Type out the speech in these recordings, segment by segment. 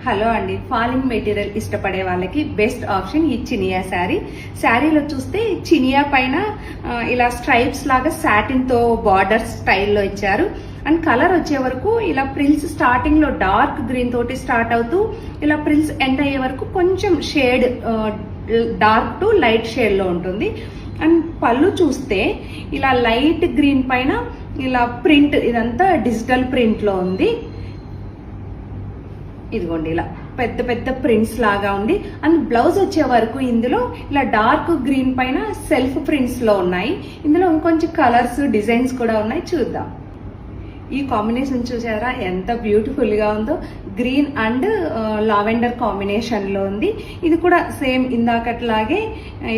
Hello అండి, falling material ఇష్టపడే వాళ్ళకి బెస్ట్ ఆప్షన్ ఈ చినియా శారీ. శారీలో చూస్తే చినియా పైన ఇలా స్ట్రైప్స్ లాగా సాటిన్ తో బార్డర్ స్టైల్లో ఇచ్చారు. అండ్ కలర్ వచ్చే వరకు ఇలా ప్రిల్స్ స్టార్టింగ్ లో డార్క్ గ్రీన్ తోటి స్టార్ట్ అవుతూ ఇలా ప్రిల్స్ ఎండ్ అయ్యే వరకు కొంచెం shade dark to light shade లో ఉంటుంది. అండ్ పళ్ళు చూస్తే ఇలా లైట్ గ్రీన్ పైన ఇలా ప్రింట్, ఇదంతా డిజిటల్ ప్రింట్ లో ఉంది. ఇదిగోండి ఇలా పెద్ద పెద్ద ప్రింట్స్ లాగా ఉంది. అండ్ బ్లౌజ్ వచ్చే వరకు ఇందులో ఇలా డార్క్ గ్రీన్ పైన సెల్ఫ్ ప్రింట్స్ లో ఉన్నాయి. ఇందులో ఇంకొంచెం కలర్స్ డిజైన్స్ కూడా ఉన్నాయి, చూద్దాం. ఈ కాంబినేషన్ చూసారా ఎంత బ్యూటిఫుల్ గా ఉందో. గ్రీన్ అండ్ లావెండర్ కాంబినేషన్ లో ఉంది. ఇది కూడా సేమ్ ఇందాకట్లాగే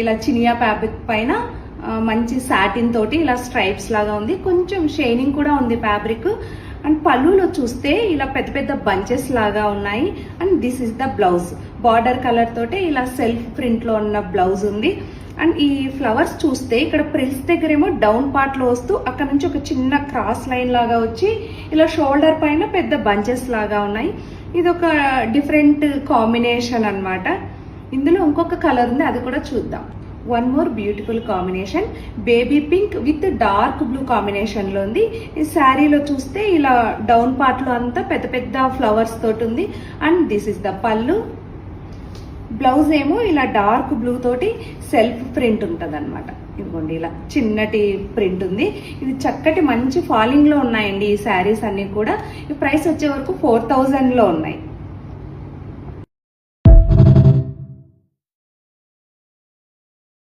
ఇలా చినియా ఫ్యాబ్రిక్ పైన మంచి సాటిన్ తోటి ఇలా స్ట్రైప్స్ లాగా ఉంది. కొంచెం షైనింగ్ కూడా ఉంది ఫ్యాబ్రిక్. అండ్ పళ్ళులో చూస్తే ఇలా పెద్ద పెద్ద బంచెస్ లాగా ఉన్నాయి. And this is the blouse. Border colour తోటే ఇలా సెల్ఫ్ ప్రింట్ లో ఉన్న బ్లౌజ్ ఉంది. అండ్ ఈ ఫ్లవర్స్ చూస్తే ఇక్కడ ప్రిల్స్ దగ్గర ఏమో డౌన్ పార్ట్ లో వస్తూ అక్కడ నుంచి ఒక చిన్న క్రాస్ లైన్ లాగా వచ్చి ఇలా షోల్డర్ పైన పెద్ద బంచెస్ లాగా ఉన్నాయి. ఇది ఒక డిఫరెంట్ కాంబినేషన్ అన్నమాట. ఇందులో ఇంకొక కలర్ ఉంది, అది కూడా చూద్దాం. One more beautiful combination, baby pink with dark blue combination లో ఉంది. ఈ శారీలో చూస్తే ఇలా డౌన్ పార్ట్ లో అంతా పెద్ద పెద్ద ఫ్లవర్స్ తోటి ఉంది. అండ్ దిస్ ఇస్ ద పళ్ళు. బ్లౌజ్ ఏమో ఇలా డార్క్ బ్లూ తోటి సెల్ఫ్ ప్రింట్ ఉంటుంది అనమాట. ఇదిగోండి ఇలా చిన్నటి ప్రింట్ ఉంది. ఇది చక్కటి మంచి ఫాలింగ్ లో ఉన్నాయండి ఈ శారీస్ అన్ని కూడా. ఈ ప్రైస్ వచ్చే వరకు 4000 లో ఉన్నాయి.